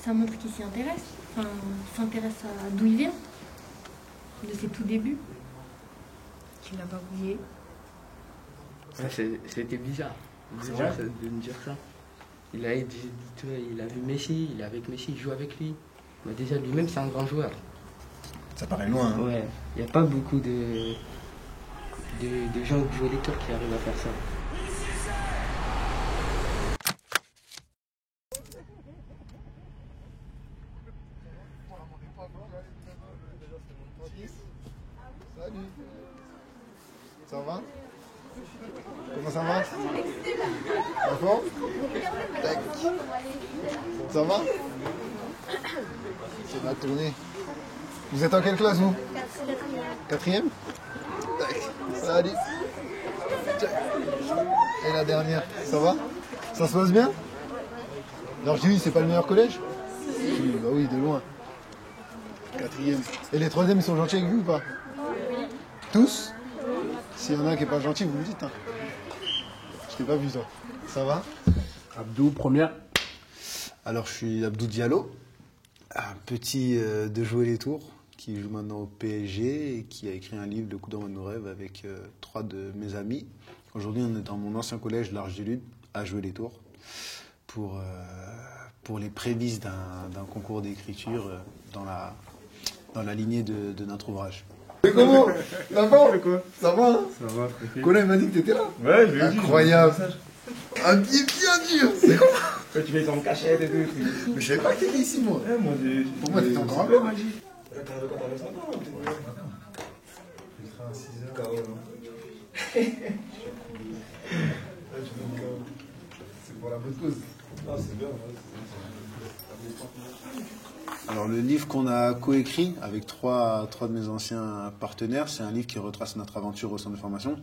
ça montre qu'il s'y intéresse. Enfin, il s'intéresse à d'où il vient, de ses tout débuts. Qu'il n'a pas oublié. C'était bizarre de me dire ça. Il a vu Messi, il est avec Messi, il joue avec lui. Mais déjà lui-même c'est un grand joueur. Ça paraît loin. Hein. Ouais, il n'y a pas beaucoup de gens qui jouent les tours qui arrivent à faire ça. Salut. Ça va? Comment ça va? Ça va? Tac. Ça va? C'est mal tourné. Vous êtes en quelle classe, vous? Quatrième. Tac. Salut. Et la dernière, ça va? Ça se passe bien? L'Argélie, c'est pas le meilleur collège? Oui, bah oui, de loin. Quatrième. Et les troisièmes, ils sont gentils avec vous ou pas? Tous? S'il y en a un qui n'est pas gentil, vous me dites. Hein. Je t'ai pas vu, toi. Ça va? Abdou, première. Alors, je suis Abdou Diallo, un petit de Jouer les Tours, qui joue maintenant au PSG et qui a écrit un livre, Le coup d'envoi de nos rêves, avec 3 de mes amis. Aujourd'hui, on est dans mon ancien collège, l'Arche du Lude, à Jouer les Tours, pour les prémices d'un concours d'écriture dans la lignée de notre ouvrage. C'est comment? Ça va? Ça va, hein? Ça va, tranquille. Colin m'a dit que t'étais là. Ouais, je l'ai dit. Incroyable. Un pied bien dur. C'est comment? Toi, tu fais en cachette et tout. Mais je savais pas que t'étais ici, moi. Ouais, moi, pour moi, t'étais encore un peu magie. T'avais quand t'avais 5 ans, peut-être. Je serai à 6 heures. KO, C'est pour la bonne cause. Non, c'est bien, Alors le livre qu'on a coécrit avec trois de mes anciens partenaires, c'est un livre qui retrace notre aventure au centre de formation.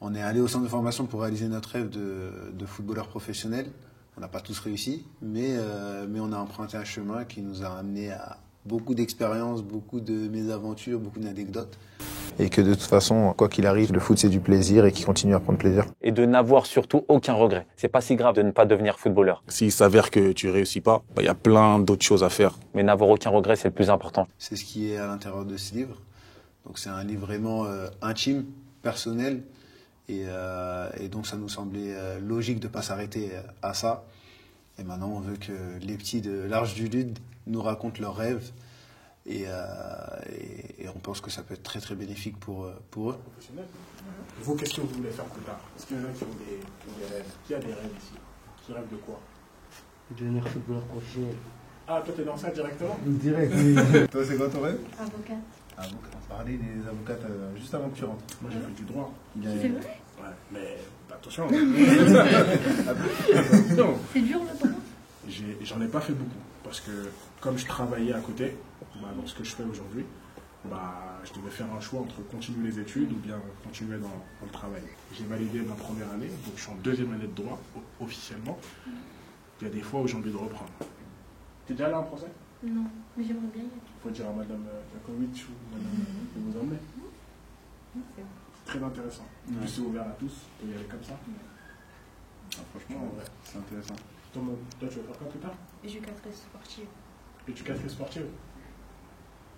On est allé au centre de formation pour réaliser notre rêve de footballeur professionnel. On n'a pas tous réussi, mais on a emprunté un chemin qui nous a amené à beaucoup d'expériences, beaucoup de mésaventures, beaucoup d'anecdotes. Et que de toute façon, quoi qu'il arrive, le foot c'est du plaisir et qu'il continue à prendre plaisir. Et de n'avoir surtout aucun regret. C'est pas si grave de ne pas devenir footballeur. S'il s'avère que tu réussis pas, il y a plein d'autres choses à faire. Mais n'avoir aucun regret, c'est le plus important. C'est ce qui est à l'intérieur de ce livre. Donc c'est un livre vraiment intime, personnel. Et donc ça nous semblait logique de ne pas s'arrêter à ça. Et maintenant on veut que les petits de l'Arche du Lude nous racontent leurs rêves. Et on pense que ça peut être très très bénéfique pour eux. Vous, qu'est-ce que vous voulez faire plus tard? Est-ce qu'il y en a qui ont des rêves? Qui a des rêves ici? Qui rêve de quoi? Devenir footballeur professionnel. Ah, toi t'es dans ça directement? Direct, oui. Toi c'est quoi ton rêve? Avocate. Avocat. On parlait des avocates juste avant que tu rentres. Moi j'ai fait du droit. C'est vrai? Ouais, mais attention. Non. C'est dur le droit? J'en ai pas fait beaucoup. Parce que comme je travaillais à côté, dans ce que je fais aujourd'hui, je devais faire un choix entre continuer les études ou bien continuer dans le travail. J'ai validé ma première année, donc je suis en deuxième année de droit officiellement. Il y a des fois où j'ai envie de reprendre. T'es déjà allé en procès? Non, mais j'aimerais bien y aller. Il faut dire à Madame Jakovic ou Madame de vous emmener. C'est très intéressant. En plus, c'est ouvert à tous, vous pouvez y aller comme ça. Franchement, ouais, c'est intéressant. Toi, tu veux faire quoi plus tard? Éducatrice sportive. Éducatrice sportive?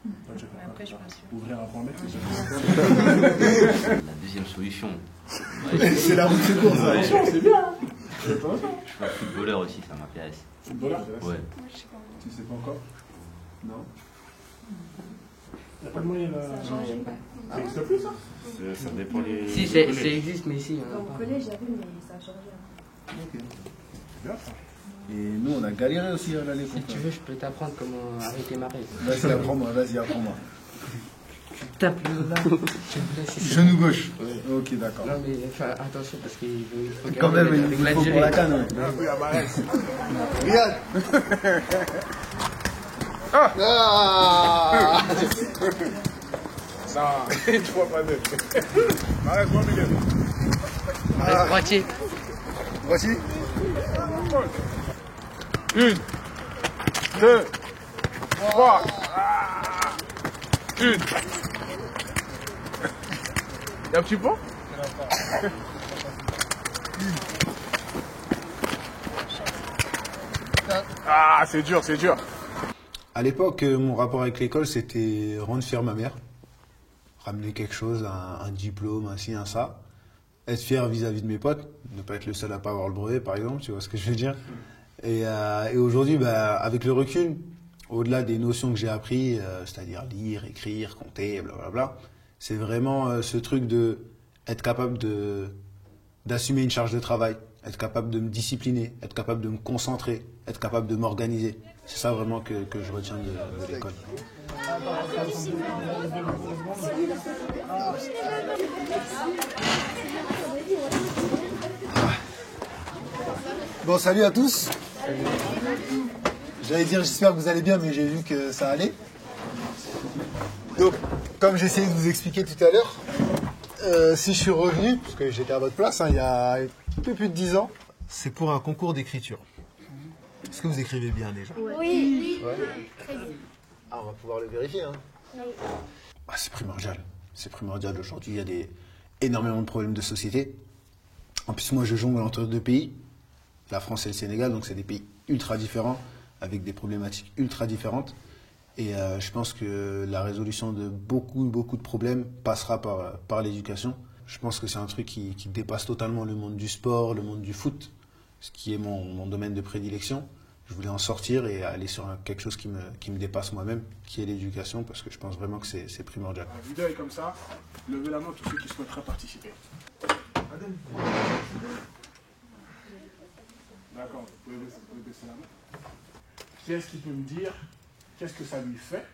Toi, tu veux faire Après, je quoi suis pas sûre. Ouvrir un point maître, La deuxième solution. C'est la route de secours, ça. attention, c'est bien. Je suis footballeur aussi, ça m'intéresse. Footballeur? Ouais. Tu sais pas encore? Non. Il n'y a pas de moyen là. Ça n'existe plus ça? Ça dépend les... Si, ça existe, mais ici, on Au collège, j'avoue, mais ça a changé. Ok. C'est bien ça. Et nous on a galéré aussi à l'aller. Si tu veux, je peux t'apprendre comment arrêter ma règle. Vas-y, apprends-moi, vas-y, apprends-moi. Tu tapes le bas, tu me places. Genou gauche. Ouais. Ok, d'accord. Non, mais attention, parce qu'il faut Quand même, garder il avec faut pour la canne. Ouais. Oui, à Marès. Regarde. Ah Non, tu vois pas deux. Marès, moi, milieu. Allez, droitier. Voici. 1, 2, 3. 1. Y'a un petit pont? Quatre. Ah, c'est dur, c'est dur. À l'époque, mon rapport avec l'école, c'était rendre fier ma mère. Ramener quelque chose, un diplôme, un ci, un ça. Être fier vis-à-vis de mes potes. Ne pas être le seul à pas avoir le brevet, par exemple, tu vois ce que je veux dire. Et aujourd'hui, avec le recul, au-delà des notions que j'ai appris, c'est-à-dire lire, écrire, compter, blablabla, c'est vraiment ce truc de être capable d'assumer une charge de travail, être capable de me discipliner, être capable de me concentrer, être capable de m'organiser. C'est ça vraiment que je retiens de l'école. Bon, salut à tous. J'allais dire j'espère que vous allez bien, mais j'ai vu que ça allait. Donc, comme j'ai essayé de vous expliquer tout à l'heure, si je suis revenu, parce que j'étais à votre place il y a un peu plus de 10 ans, c'est pour un concours d'écriture. Est-ce que vous écrivez bien déjà? Oui. Ouais. Ah, on va pouvoir le vérifier. Hein. Ah, c'est primordial. C'est primordial aujourd'hui. Il y a énormément de problèmes de société. En plus, moi, je jongle entre deux pays, la France et le Sénégal, donc c'est des pays ultra différents, avec des problématiques ultra différentes. Et je pense que la résolution de beaucoup de problèmes passera par l'éducation. Je pense que c'est un truc qui dépasse totalement le monde du sport, le monde du foot, ce qui est mon domaine de prédilection. Je voulais en sortir et aller sur quelque chose qui me dépasse moi-même, qui est l'éducation, parce que je pense vraiment que c'est primordial. La vidéo est comme ça. Levez la main tous ceux qui souhaiteraient participer. D'accord, vous pouvez baisser la main. Qui est-ce qui peut me dire qu'est-ce que ça lui fait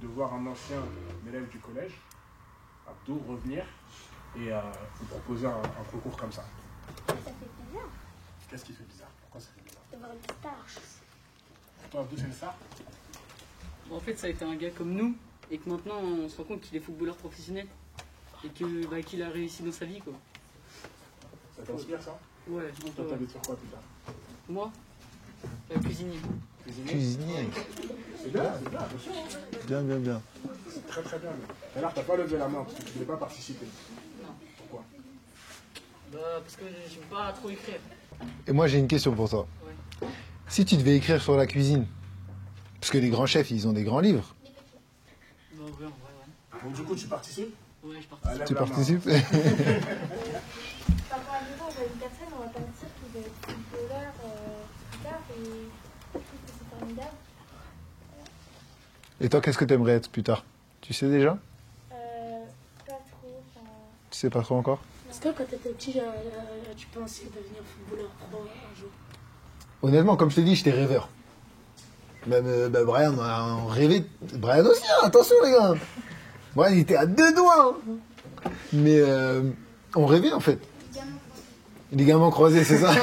de voir un ancien élève du collège, Abdou, revenir et vous proposer un concours comme ça? Ça fait bizarre Qu'est-ce qui fait bizarre? Pourquoi ça fait bizarre? de voir une star. Pour toi, Abdou, c'est ça? Bon, en fait, ça a été un gars comme nous, et que maintenant, on se rend compte qu'il est footballeur professionnel, et que qu'il a réussi dans sa vie, quoi. Ça t'inspire, ça? Ouais, je pense. Toi, t'as envie de faire quoi plus tard? Moi cuisinier. Cuisinier. C'est bien, attention. Bien. C'est très bien. Alors, t'as pas levé la main parce que tu ne voulais pas participer. Non. Pourquoi? Parce que je ne veux pas trop écrire. Et moi, j'ai une question pour toi. Ouais. Si tu devais écrire sur la cuisine, parce que les grands chefs, ils ont des grands livres. Bah, ouais, en vrai, ouais. Donc, du coup, tu participes? Ouais, je participe. Tu participes? Par exemple, une personne, on va pas dire qu'il va être footballeur plus tard et je trouve que c'est formidable. Et toi, qu'est-ce que tu aimerais être plus tard? Tu sais déjà? Pas trop. Tu sais pas trop encore? Est-ce que quand tu étais petit, tu pensais devenir footballeur pro un jour? Honnêtement, comme je t'ai dit, j'étais rêveur. Même Brian, on rêvait. Brian aussi, hein, attention les gars. Brian, il était à 2 doigts. Hein. Mais on rêvait en fait. Ligaments croisés, c'est ça.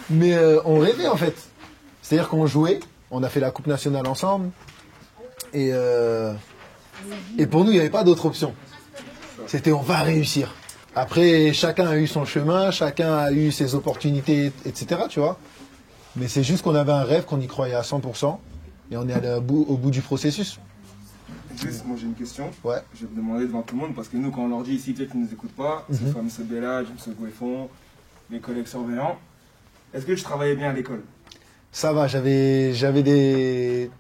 Mais on rêvait en fait. C'est-à-dire qu'on jouait, on a fait la Coupe nationale ensemble. Et pour nous, il n'y avait pas d'autre option. C'était on va réussir. Après, chacun a eu son chemin, chacun a eu ses opportunités, etc. Tu vois. Mais c'est juste qu'on avait un rêve, qu'on y croyait à 100%. Et on est allé au bout du processus. Moi j'ai une question. Ouais. Je vais te demander devant tout le monde parce que nous quand on leur dit ici peut-être qu'ils ne nous écoutent pas, c'est comme M. Bella, M. Goueffon, mes collègues surveillants. Est-ce que je travaillais bien à l'école? Ça va, j'avais des...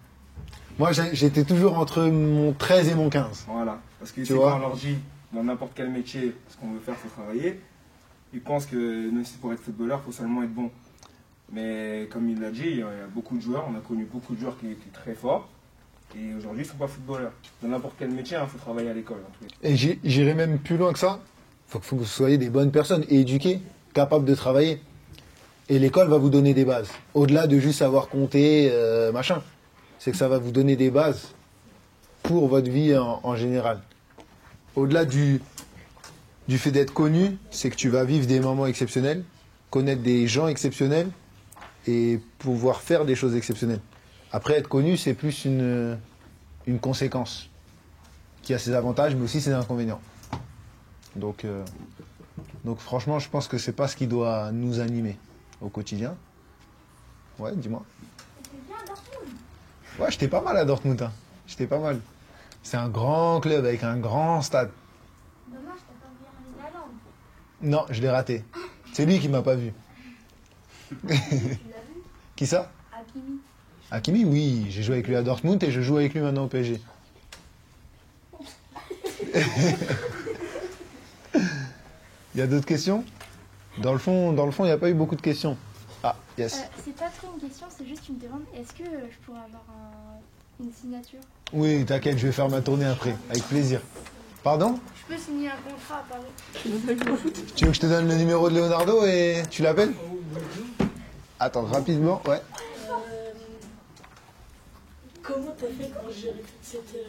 Moi j'étais toujours entre mon 13 et mon 15. Voilà. Parce que quand on leur dit dans n'importe quel métier ce qu'on veut faire, il faut travailler, ils pensent que même si pour être footballeur, il faut seulement être bon. Mais comme il l'a dit, il y a beaucoup de joueurs, on a connu beaucoup de joueurs qui étaient très forts. Et aujourd'hui, il ne faut pas footballeur. Dans n'importe quel métier, il faut travailler à l'école. Et j'irai même plus loin que ça. Il faut que vous soyez des bonnes personnes, éduquées, capables de travailler. Et l'école va vous donner des bases. Au-delà de juste savoir compter, machin. C'est que ça va vous donner des bases pour votre vie en général. Au-delà du fait d'être connu, c'est que tu vas vivre des moments exceptionnels, connaître des gens exceptionnels et pouvoir faire des choses exceptionnelles. Après, être connu, c'est plus une conséquence qui a ses avantages, mais aussi ses inconvénients. Donc franchement, je pense que c'est pas ce qui doit nous animer au quotidien. Ouais, dis-moi. T'étais bien à Dortmund? Ouais, j'étais pas mal à Dortmund. Hein. J'étais pas mal. C'est un grand club avec un grand stade. Dommage, t'as pas vu Erling Haaland. Non, je l'ai raté. C'est lui qui m'a pas vu. Tu l'as vu? Qui ça? Hakimi. Hakimi, oui. J'ai joué avec lui à Dortmund et je joue avec lui maintenant au PSG. Il y a d'autres questions? Dans le fond, il n'y a pas eu beaucoup de questions. Ah, yes. C'est pas trop une question, c'est juste une demande. Est-ce que je pourrais avoir une signature? Oui, t'inquiète, je vais faire ma tournée après, avec plaisir. Pardon? Je peux signer un contrat à Paris. Tu veux que je te donne le numéro de Leonardo et tu l'appelles? Attends, rapidement, ouais. Comment t'as fait pour gérer toute cette... il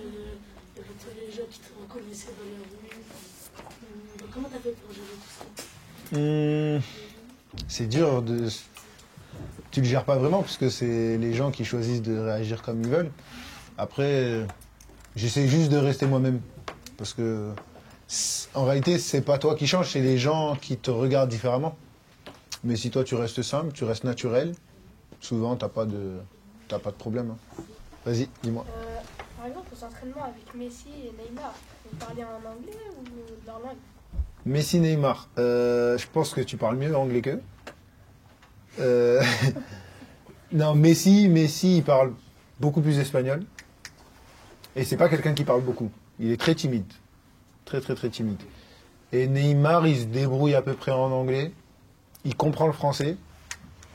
y avait tous les gens qui te reconnaissaient dans la rue. Comment t'as fait pour gérer tout ça? C'est dur de... Tu le gères pas vraiment parce que c'est les gens qui choisissent de réagir comme ils veulent. Après, j'essaie juste de rester moi-même. Parce que, en réalité, c'est pas toi qui changes, c'est les gens qui te regardent différemment. Mais si toi tu restes simple, tu restes naturel, souvent t'as pas de problème. Hein. Vas-y, dis-moi. Par exemple, aux entraînements avec Messi et Neymar, vous parlez en anglais ou de leur langue? Messi, Neymar, je pense que tu parles mieux anglais qu'eux. Non, Messi, il parle beaucoup plus espagnol. Et c'est pas quelqu'un qui parle beaucoup. Il est très timide. Très, très, très timide. Et Neymar, il se débrouille à peu près en anglais. Il comprend le français,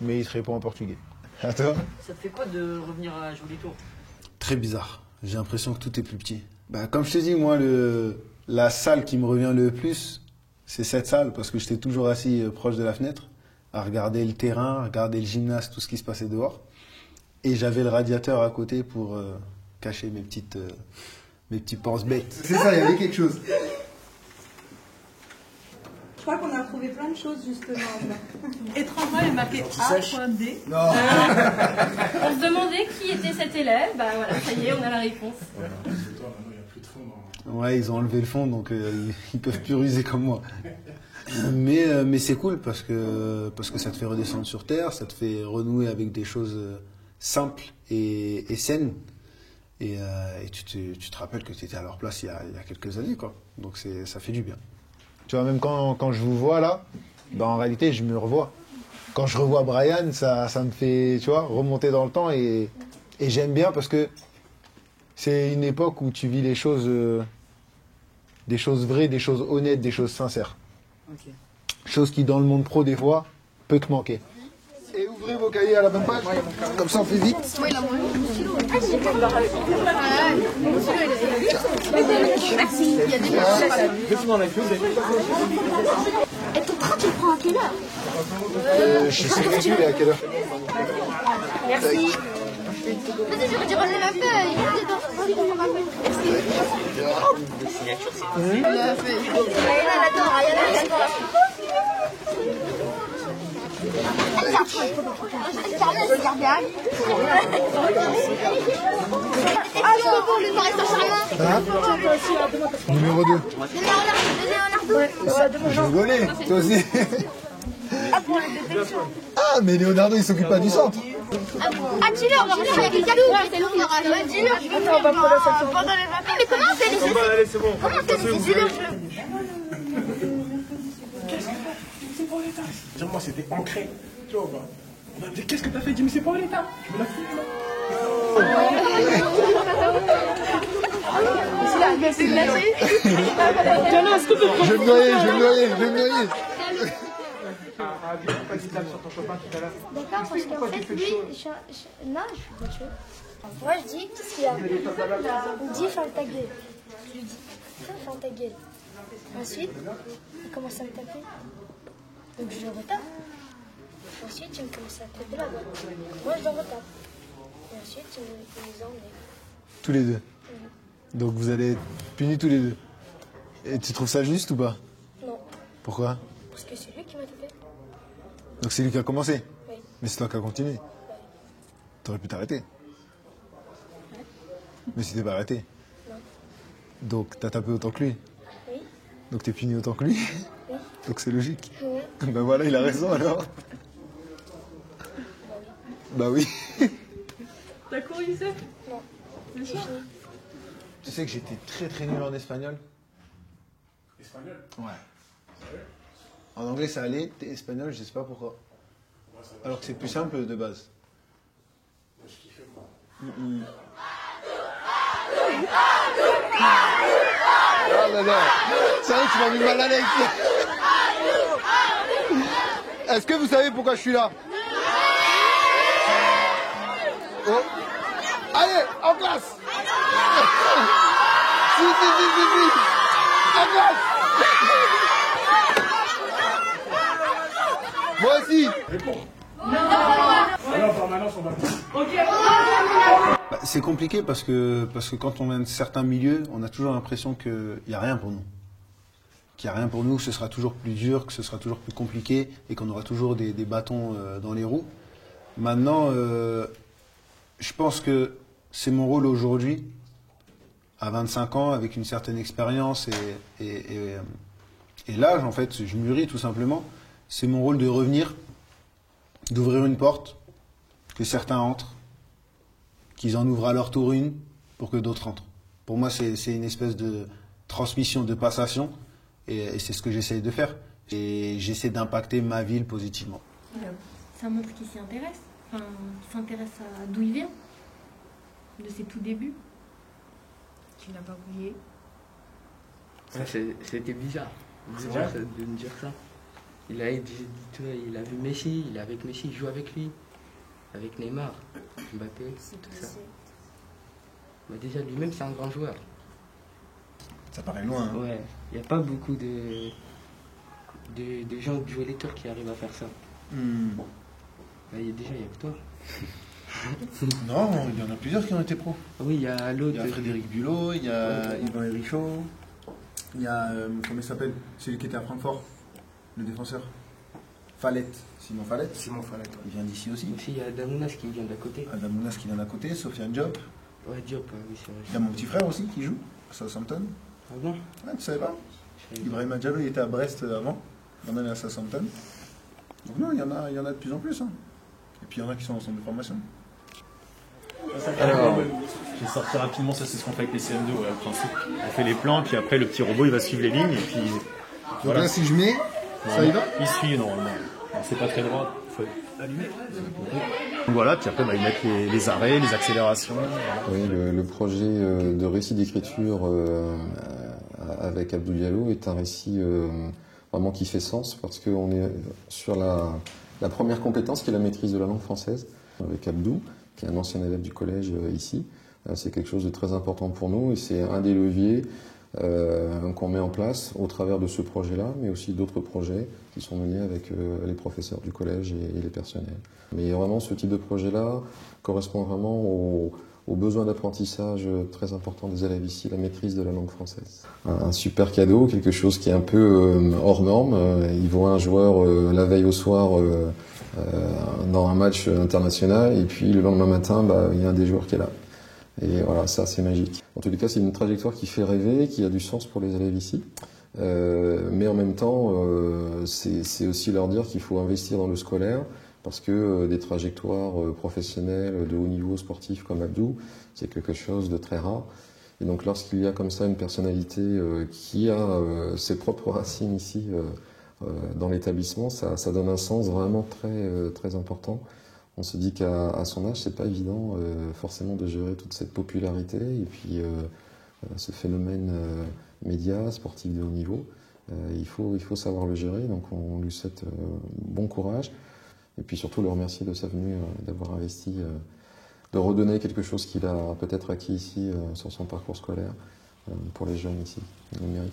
mais il se répond en portugais. À toi? Ça te fait quoi de revenir à Joli Tour? Très bizarre. J'ai l'impression que tout est plus petit. Bah, comme je te dis, moi, la salle qui me revient le plus, c'est cette salle, parce que j'étais toujours assis proche de la fenêtre, à regarder le terrain, à regarder le gymnase, tout ce qui se passait dehors. Et j'avais le radiateur à côté pour cacher mes petits pense-bêtes. C'est ça, il y avait quelque chose. Je crois qu'on a trouvé plein de choses justement. Étrangement, il est marqué A.D. Non. On se demandait qui était cet élève. Bah voilà, ça y est, on a la réponse. Ouais, ils ont enlevé le fond, donc ils peuvent plus ruser comme moi. Mais c'est cool parce que ça te fait redescendre sur terre, ça te fait renouer avec des choses simples et saines. Et tu te rappelles que tu étais à leur place il y a quelques années, quoi. Donc ça fait du bien. Tu vois, même quand je vous vois là, bah en réalité, je me revois. Quand je revois Brian, ça me fait, tu vois, remonter dans le temps et j'aime bien parce que c'est une époque où tu vis les choses, des choses vraies, des choses honnêtes, des choses sincères. Ok. Chose qui, dans le monde pro, des fois, peut te manquer. Et ouvrez vos cahiers à la bonne page, comme ça on fait vite. Oui, il a mangé mon stylo. Merci, il y a des Et ton train, tu le prends à quelle heure? Je sais plus, il est à quelle heure? Merci. Vas-y, j'aurais dû relever la feuille. Numéro 2. Je rigolais, toi aussi. Ah, mais Leonardo, il s'occupe pas du centre. Ah, dis-le, on va revenir avec les cadeaux. Dis-le, on va pour la section. Pendant les vacances. Mais comment c'est les... Allez, c'est bon. Comment c'est les... Dis-le. C'est pour l'État. Dire-moi, c'était ancré. Tu vois, bah. On m'a dit, qu'est-ce que t'as fait? Dis, mais c'est pour l'État. Je me la fous, là. C'est glacé. Je vais me noyer. D'accord, parce qu'en fait, lui, non, je suis pas chaud. Moi, je dis, qu'est-ce qu'il y a? Il me dit, ferme ta gueule. Je lui dis, ferme ta gueule. Ensuite, il commence à me taper. Donc, je le retape. Ensuite, il commence à taper là-bas. Moi, je le retape. Et ensuite, il nous emmène. Tous les deux. Donc vous allez être punis tous les deux. Et tu trouves ça juste ou pas? Non. Pourquoi? Parce que c'est lui qui m'a tapé. Donc c'est lui qui a commencé? Oui. Mais c'est toi qui as continué? Oui. T'aurais pu t'arrêter? Ouais. Mais si t'es pas arrêté? Non. Donc t'as tapé autant que lui? Oui. Donc t'es puni autant que lui? Oui. Donc c'est logique? Oui. Ben voilà, il a raison alors. Bah oui. T'as couru, Youssef? Non. Bien sûr. Tu sais que j'étais très très nul en espagnol? Espagnol? Ouais. En anglais ça allait, espagnol je sais pas pourquoi. Alors que c'est plus simple de base. Oh là là, sérieux, tu m'as mis mal à l'aise. Est-ce que vous savez pourquoi je suis là? Oh. Allez, en classe. Si. En classe. Moi aussi. Alors, permanence, on va Bah, c'est compliqué parce que quand on vient de certains milieux, on a toujours l'impression qu'il n'y a rien pour nous. Qu'il n'y a rien pour nous, que ce sera toujours plus dur, que ce sera toujours plus compliqué et qu'on aura toujours des bâtons dans les roues. Maintenant, je pense que c'est mon rôle aujourd'hui, à 25 ans, avec une certaine expérience et l'âge, en fait, je mûris tout simplement. C'est mon rôle de revenir, d'ouvrir une porte, que certains entrent, qu'ils en ouvrent à leur tour une, pour que d'autres entrent. Pour moi, c'est une espèce de transmission, de passation, et c'est ce que j'essaye de faire. Et j'essaie d'impacter ma ville positivement. Ça montre qu'il s'y intéresse. Enfin, il s'intéresse à d'où il vient, de ses tout débuts, qu'il n'a pas oublié. C'était bizarre. Bizarre de me dire ça. Il a vu Messi, il est avec Messi, il joue avec lui. Avec Neymar, Mbappé, tout ça. Bah déjà, lui-même, c'est un grand joueur. Ça paraît loin. Hein. Ouais, il n'y a pas beaucoup de gens de jouer les tours qui arrivent à faire ça. Bah, il y a que toi. Non, il y en a plusieurs qui ont été pros. Oui, il y a l'autre. Il y a Frédéric Bulot, il y a Yvan Hérichaud, il y a, comment il s'appelle? Celui qui était à Francfort, le défenseur. Fallette. Simon Fallette. Il vient d'ici aussi. Il y a Adamounas qui vient d'à côté. Adamounas qui vient d'à côté, Sofiane Diop. Ouais, Diop, oui, c'est vrai. Il y a mon petit frère aussi qui joue à Southampton. Ah bon? Ouais, tu savais pas? Ibrahim Diallo, il était à Brest avant. Maintenant, il est à Southampton. Donc non, il y en a de plus en plus. Hein. Et puis il y en a qui sont en centre de formation. Alors, je vais sortir rapidement, ça c'est ce qu'on fait avec les CM2, ouais, au principe. On fait les plans, puis après le petit robot il va suivre les lignes, et puis... Donc voilà. là, si je mets, ça y va? Il suit normalement. C'est pas très droit, il faut allumer. Donc voilà, puis après bah, ils mettent les arrêts, les accélérations. Oui, le projet de récit d'écriture avec Abdou Diallo est un récit vraiment qui fait sens, parce qu'on est sur la première compétence qui est la maîtrise de la langue française, avec Abdou, qui est un ancien élève du collège ici. C'est quelque chose de très important pour nous et c'est un des leviers qu'on met en place au travers de ce projet-là, mais aussi d'autres projets qui sont menés avec les professeurs du collège et les personnels. Mais vraiment, ce type de projet-là correspond vraiment aux besoins d'apprentissage très importants des élèves ici, la maîtrise de la langue française. Un super cadeau, quelque chose qui est un peu hors norme. Ils voient un joueur la veille au soir dans un match international, et puis le lendemain matin, il y a un des joueurs qui est là. Et voilà, ça c'est magique. En tous les cas, c'est une trajectoire qui fait rêver, qui a du sens pour les élèves ici. Mais en même temps, c'est aussi leur dire qu'il faut investir dans le scolaire, parce que des trajectoires professionnelles de haut niveau sportif comme Abdou, c'est quelque chose de très rare. Et donc lorsqu'il y a comme ça une personnalité qui a ses propres racines ici dans l'établissement, ça donne un sens vraiment très important. On se dit qu'à son âge, c'est pas évident forcément de gérer toute cette popularité et puis ce phénomène média, sportif de haut niveau. Il faut savoir le gérer, donc on lui souhaite bon courage. Et puis surtout le remercier de sa venue, d'avoir investi, de redonner quelque chose qu'il a peut-être acquis ici sur son parcours scolaire pour les jeunes ici. Il le mérite.